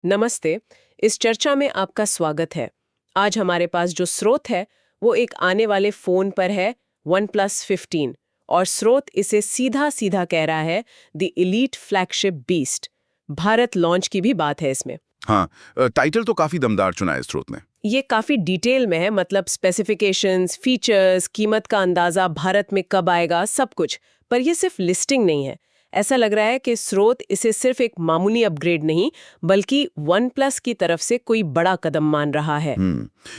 नमस्ते। इस चर्चा में आपका स्वागत है। आज हमारे पास जो स्रोत है वो एक आने वाले फोन पर है, OnePlus 15, और स्रोत इसे सीधा सीधा कह रहा है the elite flagship beast. Bharat launch की भी बात है इसमें। हाँ, टाइटल तो काफी दमदार चुना है स्रोत ने। ये काफी डिटेल में है, मतलब स्पेसिफिकेशंस, फीचर्स, कीमत का अंदाजा, भारत में कब आएगा, सब कुछ। पर ये सिर्फ लिस्टिंग नहीं है। ऐसा लग रहा है कि स्रोत इसे सिर्फ एक मामूली अपग्रेड नहीं बल्कि OnePlus की तरफ से कोई बड़ा कदम मान रहा है।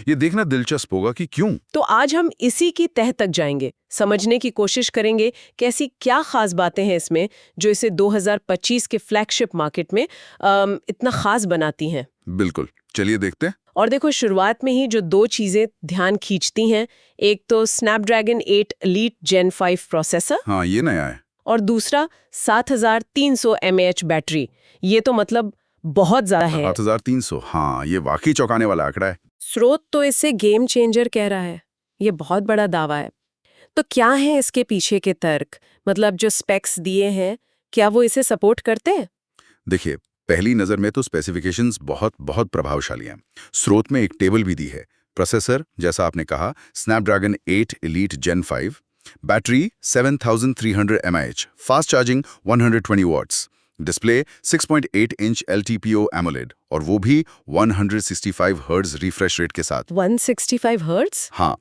ये देखना दिलचस्प होगा कि क्यों। तो आज हम इसी की तह तक जाएंगे, समझने की कोशिश करेंगे कि ऐसी क्या खास बातें हैं इसमें जो इसे 2025 के फ्लैगशिप मार्केट में इतना खास बनाती हैं। बिल्कुल, चलिए देखते हैं। और देखो, शुरुआत में ही जो दो चीजें ध्यान खींचती हैं, एक तो स्नैपड्रैगन 8 एलीट जेन 5 प्रोसेसर, हाँ, ये नया है। और दूसरा 7300 mAh बैटरी। ये तो मतलब बहुत ज्यादा है। 7300, हाँ, ये वाकई चौंकाने वाला आंकड़ा है। स्रोत तो इसे गेम चेंजर कह रहा है। ये बहुत बड़ा दावा है। तो क्या है इसके पीछे के तर्क, मतलब जो स्पेक्स दिए हैं, क्या वो इसे सपोर्ट करते हैं? देखिए, पहली नजर में तो स्पेसिफिकेशंस बहुत बहुत प्रभावशाली हैं। स्रोत में एक टेबल भी दी है। प्रोसेसर, जैसा आपने कहा, Snapdragon 8 Elite Gen 5, battery 7300 mAh, fast charging 120 watts, display 6.8 inch LTPO AMOLED, और वो भी 165 हर्ट्ज रिफ्रेश रेट के साथ। 165 हर्ट्ज? हाँ,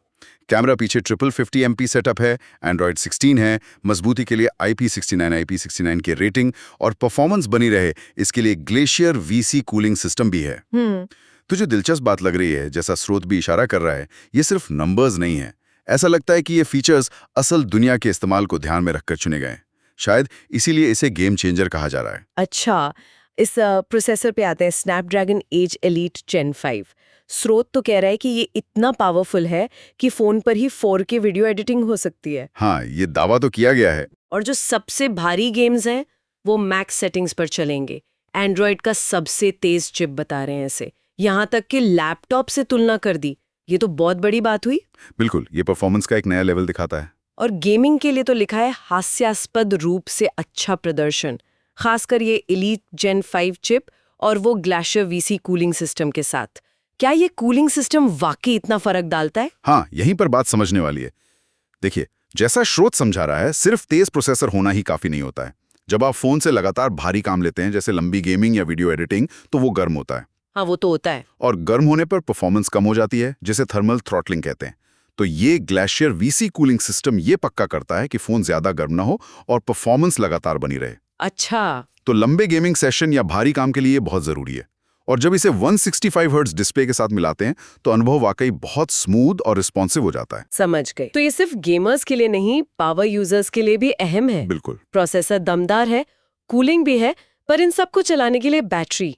कैमरा पीछे 5050 MP सेटअप है, एंड्रॉयड 16 है, मजबूती के लिए IP69 की रेटिंग, और परफॉर्मेंस बनी रहे इसके लिए ग्लेशियर VC कूलिंग सिस्टम भी है। तो जो दिलचस्प बात लग रही है, जैसा स्रोत भी इशारा कर रहा है, ये सिर्फ नंबर्स नहीं है। ऐसा लगता है कि ये फीचर्स असल दुनिया के इस्तेमाल को ध्यान में रखकर चुने गए। शायद इसीलिए इसे गेम चेंजर कहा जा रहा है। अच्छा, इस प्रोसेसर पे आते हैं, स्नैपड्रैगन 8 एलीट जेन 5। स्रोत तो कह रहा है कि ये इतना पावरफुल है कि फोन पर ही 4K वीडियो एडिटिंग हो सकती है। हाँ, ये दावा तो किया गया है। और जो सबसे भारी गेम्स हैं वो मैक्स सेटिंग्स पर चलेंगे। एंड्रॉयड का सबसे तेज चिप बता रहे हैं इसे। यहाँ तक कि लैपटॉप से तुलना कर दी। ये तो बहुत बड़ी बात हुई। बिल्कुल, ये परफॉर्मेंस का एक नया लेवल दिखाता है। और गेमिंग के लिए तो लिखा है हास्यास्पद रूप से अच्छा प्रदर्शन, खासकर ये एलीट जेन 5 चिप और वो ग्लेशियर VC कूलिंग सिस्टम के साथ। क्या ये कूलिंग सिस्टम वाकई इतना फर्क डालता है? हाँ, यहीं पर बात समझने वाली है। देखिए, जैसा स्रोत समझा रहा है, सिर्फ तेज प्रोसेसर होना ही काफी नहीं होता है। जब आप फोन से लगातार भारी काम लेते हैं, जैसे लंबी गेमिंग या वीडियो एडिटिंग, तो वो गर्म होता है। हाँ, वो तो होता है। और गर्म होने पर परफॉर्मेंस कम हो जाती है, जिसे थर्मल थ्रॉटलिंग कहते हैं। तो ये ग्लेशियर VC कूलिंग सिस्टम ये पक्का करता है कि फोन ज्यादा गर्म ना हो और परफॉर्मेंस लगातार बनी रहे। अच्छा। तो लंबे गेमिंग सेशन या भारी काम के लिए ये बहुत जरूरी है। और जब इसे 165 हर्ट्ज डिस्प्ले के साथ मिलाते हैं तो अनुभव वाकई बहुत स्मूथ और रिस्पॉन्सिव हो जाता है। समझ गए। तो ये सिर्फ गेमर्स के लिए नहीं, पावर यूजर्स के लिए भी अहम है। बिल्कुल। प्रोसेसर दमदार है, कूलिंग भी है, पर इन सबको चलाने के लिए बैटरी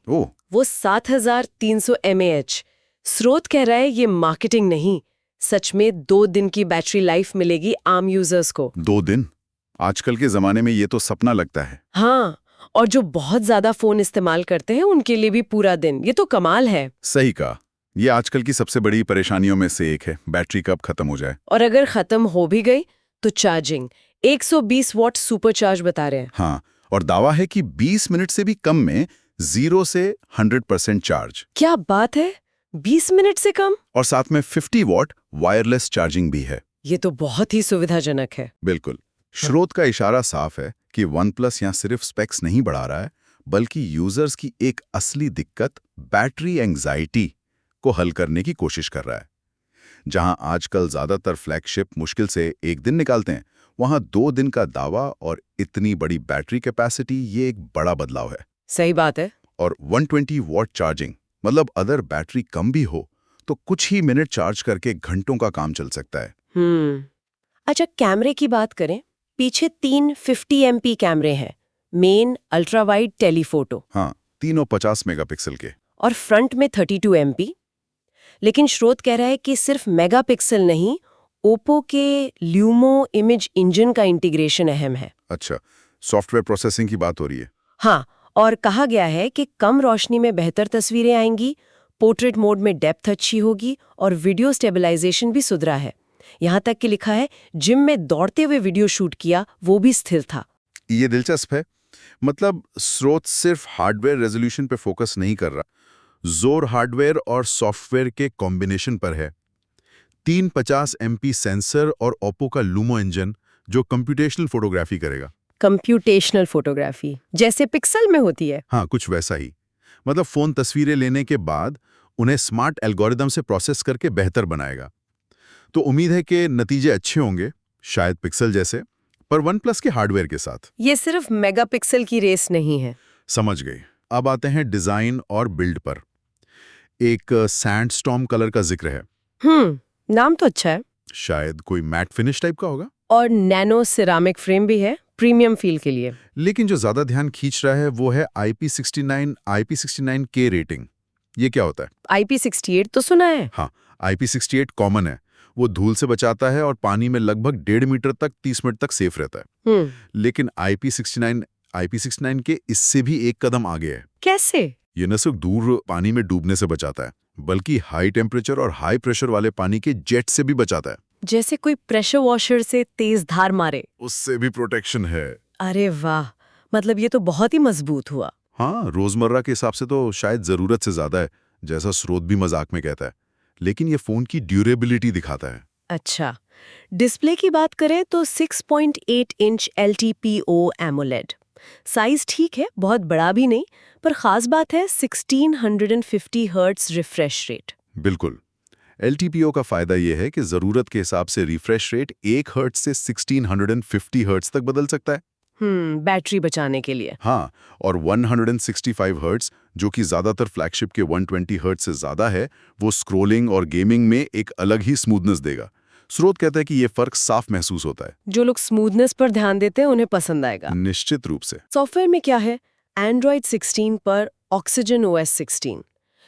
वो 7300 mAh। स्रोत कह रहा है ये मार्केटिंग नहीं, सच में 2 दिन की बैटरी लाइफ मिलेगी आम यूजर्स को। 2 दिन? आजकल के जमाने में ये तो सपना लगता है। हाँ, और जो बहुत ज्यादा फोन इस्तेमाल करते हैं उनके लिए भी पूरा दिन। ये तो कमाल है। सही कहा। ये आजकल की सबसे बड़ी परेशानियों में से एक है, बैटरी कब खत्म हो जाए। और अगर खत्म हो भी गई तो चार्जिंग 120 वॉट सुपर चार्ज बता रहे हैं। हाँ, और दावा है कि 20 मिनट से भी कम में 0 से 100% चार्ज। क्या बात है, 20 मिनट से कम? और साथ में 50 वॉट वायरलेस चार्जिंग भी है। ये तो बहुत ही सुविधाजनक है। बिल्कुल। स्रोत का इशारा साफ है कि OnePlus यहाँ सिर्फ स्पेक्स नहीं बढ़ा रहा है, बल्कि यूजर्स की एक असली दिक्कत, बैटरी एंग्जाइटी, को हल करने की कोशिश कर रहा है। जहां आजकल ज्यादातर फ्लैगशिप मुश्किल से 1 दिन निकालते हैं, वहां 2 दिन का दावा और इतनी बड़ी बैटरी कैपेसिटी, ये एक बड़ा बदलाव है। सही बात है। और 120 वॉट चार्जिंग, मतलब अगर बैटरी कम भी हो तो कुछ ही मिनट चार्ज करके घंटों का काम चल सकता है। अच्छा, कैमरे की बात करें, पीछे 3 50 MP कैमरे हैं, मेन, अल्ट्रा वाइड, टेलीफोटो। हाँ, तीनों 50 मेगापिक्सल के। और फ्रंट में 32 MP। लेकिन स्रोत कह रहा है कि सिर्फ मेगापिक्सल नहीं, ओप्पो के ल्यूमो इमेज इंजन का इंटीग्रेशन अहम है। अच्छा, सॉफ्टवेयर प्रोसेसिंग की बात हो रही है। हाँ, और कहा गया है कि कम रोशनी में बेहतर तस्वीरें आएंगी, पोर्ट्रेट मोड में डेप्थ अच्छी होगी और वीडियो स्टेबलाइजेशन भी सुधरा है। यहाँ तक कि लिखा है जिम में दौड़ते हुए वीडियो शूट किया, वो भी स्थिर था। ये दिलचस्प है। मतलब स्रोत सिर्फ हार्डवेयर रेजोल्यूशन पे फोकस नहीं कर रहा, जोर हार्डवेयर और सॉफ्टवेयर के कॉम्बिनेशन पर है। 350 MP सेंसर और ओप्पो का लूमो इंजन जो कंप्यूटेशनल फोटोग्राफी करेगा। कंप्यूटेशनल फोटोग्राफी जैसे पिक्सल में होती है। हाँ, कुछ वैसा ही। मतलब फोन तस्वीरें लेने के बाद उन्हें स्मार्ट एल्गोरिदम से प्रोसेस करके बेहतर बनाएगा। तो उम्मीद है कि नतीजे अच्छे होंगे, शायद पिक्सल जैसे, पर OnePlus के हार्डवेयर के साथ। ये सिर्फ मेगापिक्सल की रेस नहीं है। समझ गए। अब आते हैं डिजाइन और बिल्ड पर। एक सैंडस्टॉर्म कलर का जिक्र है, नाम तो अच्छा है। शायद कोई मैट फिनिश टाइप का होगा। और नैनो सिरामिक फ्रेम भी है प्रीमियम फील के लिए। लेकिन जो ज्यादा ध्यान खींच रहा है वो है IP69K रेटिंग। ये क्या होता है? IP68 तो सुना है। हाँ, IP68 कॉमन है। वो धूल से बचाता है और पानी में लगभग 1.5 मीटर तक 30 मिनट तक सेफ रहता है। लेकिन IP69 के इससे भी एक कदम आगे है। कैसे? ये न सिर्फ दूर पानी में डूबने से बचाता है, बल्कि हाई टेम्परेचर और हाई प्रेशर वाले पानी के जेट से भी बचाता है। जैसे कोई प्रेशर वॉशर से तेज धार मारे, उससे भी प्रोटेक्शन है। अरे वाह, मतलब ये तो बहुत ही मजबूत हुआ। हाँ, रोजमर्रा के हिसाब से तो शायद जरूरत से ज्यादा है, जैसा स्रोत भी मजाक में कहता है। लेकिन ये फोन की ड्यूरेबिलिटी दिखाता है। अच्छा, डिस्प्ले की बात करें तो 6.8 इंच LTPO AMOLED। साइज ठीक है, बहुत बड़ा भी नहीं, पर खास बात है 1650 हर्ट्ज रिफ्रेश रेट। बिल्कुल। LTPO का फायदा यह है कि जरूरत के हिसाब से रिफ्रेश रेट 1 हर्ट्ज से 1650 हर्ट्ज तक बदल सकता है। बैटरी बचाने के लिए। हाँ, और 165 हर्ट्ज, जो कि ज्यादातर फ्लैगशिप के 120 हर्ट्ज से ज्यादा है, वो स्क्रोलिंग और गेमिंग में एक अलग ही स्मूथनेस देगा। स्रोत कहता है कि ये फर्क साफ महसूस होता है। जो लोग स्मूथनेस पर ध्यान देते हैं उन्हें पसंद आएगा। निश्चित रूप से। सॉफ्टवेयर में क्या है? Android 16 पर Oxygen OS 16।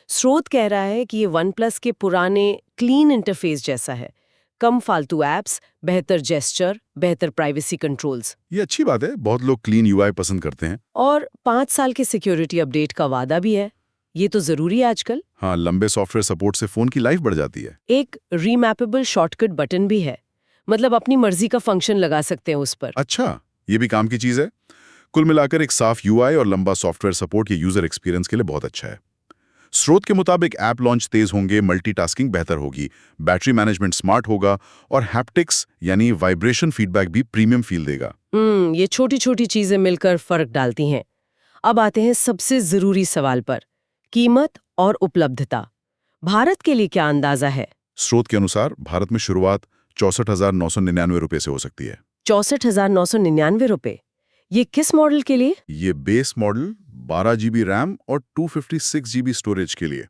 स्रोत कह रहा है कि ये OnePlus के पुराने क्लीन इंटरफेस जैसा है। कम फालतू ऐप्स, बेहतर जेस्चर, बेहतर प्राइवेसी कंट्रोल्स। ये अच्छी बात है, बहुत लोग क्लीन UI पसंद करते हैं। और 5 साल के सिक्योरिटी अपडेट का वादा भी है। ये तो जरूरी है आजकल। हाँ, लंबे सॉफ्टवेयर सपोर्ट से फोन की लाइफ बढ़ जाती है। एक रीमैपेबल शॉर्टकट बटन भी है, मतलब अपनी मर्जी का फंक्शन लगा सकते हैं उस पर। अच्छा, ये भी काम की चीज है। कुल मिलाकर एक साफ UI और लंबा सॉफ्टवेयर सपोर्ट ये यूजर एक्सपीरियंस के लिए बहुत अच्छा है। स्रोत के मुताबिक ऐप लॉन्च तेज होंगे, मल्टीटास्किंग बेहतर होगी, बैटरी मैनेजमेंट स्मार्ट होगा और हैप्टिक्स यानी वाइब्रेशन फीडबैक भी प्रीमियम फील देगा। ये छोटी छोटी चीजें मिलकर फर्क डालती हैं। अब आते हैं सबसे जरूरी सवाल पर, कीमत और उपलब्धता। भारत के लिए क्या अंदाजा है? स्रोत के अनुसार भारत में शुरुआत 64,999 रुपए से हो सकती है। 64,999 रुपए? ये किस मॉडल के लिए? ये बेस मॉडल 12 GB रैम और 256 GB स्टोरेज के लिए,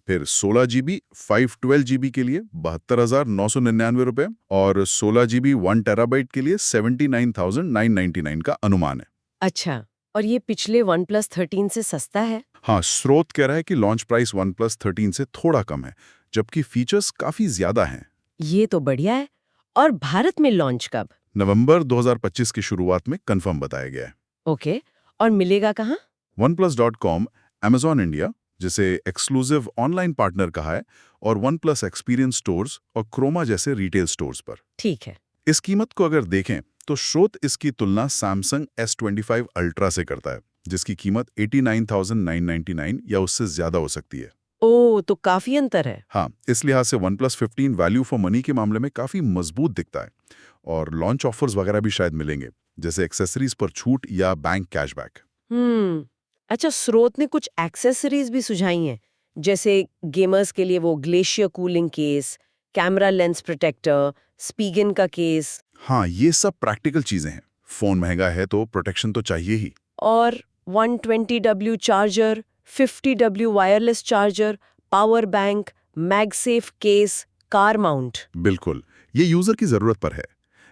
फिर 16 GB 512 GB के लिए 72,999 रुपए और 16 GB 1 टेराबाइट के लिए 79,999 का अनुमान है। अच्छा, और ये पिछले OnePlus 13 से सस्ता है? हाँ, स्रोत कह रहा है कि लॉन्च प्राइस OnePlus 13 से थोड़ा कम है, जबकि फीचर्स काफी ज्यादा हैं। ये तो बढ़िया है। और भारत में लॉन्च कब? नवंबर 2025 की शुरुआत में कंफर्म बताया गया है। ओके, और मिलेगा कहाँ? OnePlus.com, Amazon इंडिया, जिसे एक्सक्लूसिव ऑनलाइन पार्टनर कहा है, और OnePlus एक्सपीरियंस स्टोर्स और क्रोमा जैसे रिटेल स्टोर्स पर। ठीक है। इस कीमत को अगर देखें तो स्रोत इसकी तुलना Samsung S25 Ultra से करता है, जिसकी कीमत 89,999 या उससे ज्यादा हो सकती है। ओ, तो काफी अंतर है। हाँ, इस लिहाज से OnePlus 15 वैल्यू फॉर मनी के मामले में काफी मजबूत दिखता है, और लॉन्च ऑफर्स वगैरह भी शायद मिलेंगे, जैसे एक्सेसरीज पर छूट या बैंक कैशबैक। अच्छा, स्रोत ने कुछ एक्सेसरीज भी सुझाई हैं, जैसे गेमर्स के लिए वो glacier cooling case, camera lens protector, Spigen का केस। हाँ, ये सब प्रैक्टिकल चीजें हैं। फोन महंगा है तो प्रोटेक्शन तो चाहिए ही। और 120W charger, 50W wireless charger, power bank, MagSafe case, car mount. बिल्कुल, ये यूजर की जरूरत पर है।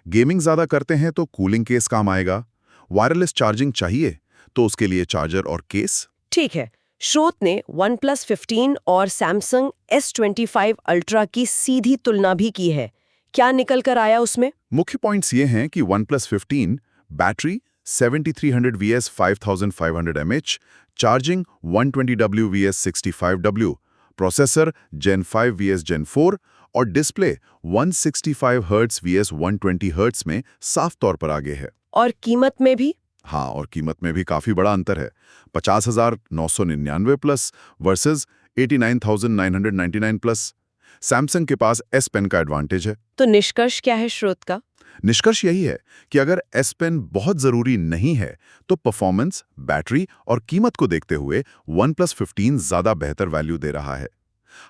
गेमिंग ज्यादा करते हैं तो कूलिंग केस काम आएगा। वायरलेस चार्जिंग चाहिए तो उसके लिए चार्जर और केस। ठीक है। स्रोत ने OnePlus 15 और Samsung S25 Ultra की सीधी तुलना भी की है। क्या निकल कर आया उसमें? मुख्य पॉइंट्स ये हैं कि OnePlus 15 battery 7300 VS 5500 mAh, charging 120W VS 65W, processor Gen 5 VS Gen 4 और डिस्प्ले 165 Hz VS 120 Hz में साफ तौर पर आगे है। और कीमत में भी? हाँ, और कीमत में भी काफी बड़ा अंतर है। 50,999 प्लस वर्सेस 89,999 प्लस। सैमसंग के पास एस पेन का एडवांटेज है। तो निष्कर्ष क्या है स्रोत का? निष्कर्ष यही है कि अगर एस पेन बहुत जरूरी नहीं है तो परफॉर्मेंस, बैटरी और कीमत को देखते हुए OnePlus 15 ज्यादा बेहतर वैल्यू दे रहा है।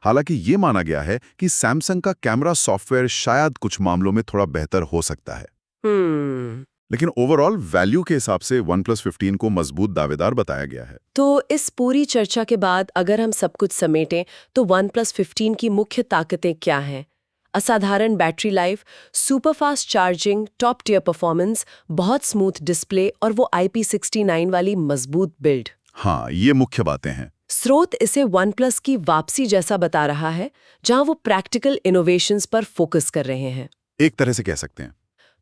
हालांकि ये माना गया है कि सैमसंग का कैमरा सॉफ्टवेयर शायद कुछ मामलों में थोड़ा बेहतर हो सकता है, लेकिन ओवरऑल वैल्यू के हिसाब से OnePlus 15 को मजबूत दावेदार बताया गया है। तो इस पूरी चर्चा के बाद अगर हम सब कुछ समेटें तो OnePlus 15 की मुख्य ताकतें क्या हैं? असाधारण battery life, superfast charging, top tier performance, बहुत स्मूथ डिस्प्ले और वो IP69 वाली मजबूत बिल्ड। हाँ, ये मुख्य बातें हैं। स्रोत इसे OnePlus की वापसी जैसा बता रहा है, जहां वो प्रैक्टिकल इनोवेशंस पर फोकस कर रहे हैं। एक तरह से कह सकते हैं।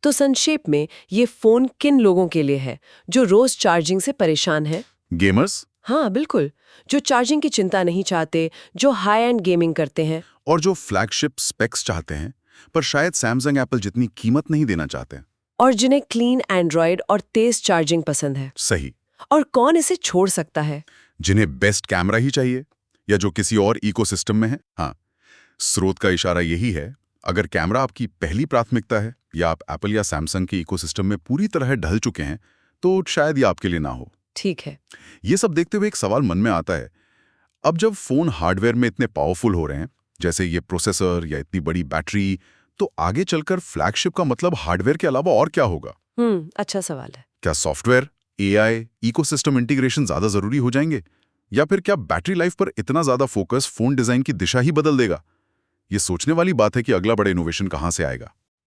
तो संक्षेप में ये फोन किन लोगों के लिए है जो रोज चार्जिंग से परेशान है? गेमर्स, हाँ बिल्कुल, जो चार्जिंग की चिंता नहीं चाहते, जो हाई एंड गेमिंग करते हैं, और जो फ्लैगशिप स्पेक्स चाहते हैं पर शायद सैमसंग एप्पल जितनी कीमत नहीं देना चाहते। और जिन्हें क्लीन एंड्रॉयड और तेज चार्जिंग पसंद है। सही। और कौन इसे छोड़ सकता है? जिन्हें बेस्ट कैमरा ही चाहिए या जो किसी और इकोसिस्टम में है। हाँ, स्रोत का इशारा यही है, अगर कैमरा आपकी पहली प्राथमिकता है या आप एप्पल या सैमसंग के इकोसिस्टम में पूरी तरह ढल चुके हैं तो शायद ये आपके लिए ना हो। ठीक है। ये सब देखते हुए एक सवाल मन में आता है, अब जब फोन हार्डवेयर में इतने पावरफुल हो रहे हैं, जैसे ये प्रोसेसर या इतनी बड़ी बैटरी, तो आगे चलकर फ्लैगशिप का मतलब हार्डवेयर के अलावा और क्या होगा? अच्छा सवाल है। क्या सॉफ्टवेयर, AI, इकोसिस्टम इंटीग्रेशन ज्यादा जरूरी हो जाएंगे? या फिर क्या बैटरी लाइफ पर इतना ज्यादा फोकस फोन डिजाइन की दिशा ही बदल देगा? ये सोचने वाली बात है कि अगला बड़ा इनोवेशन कहां से आएगा।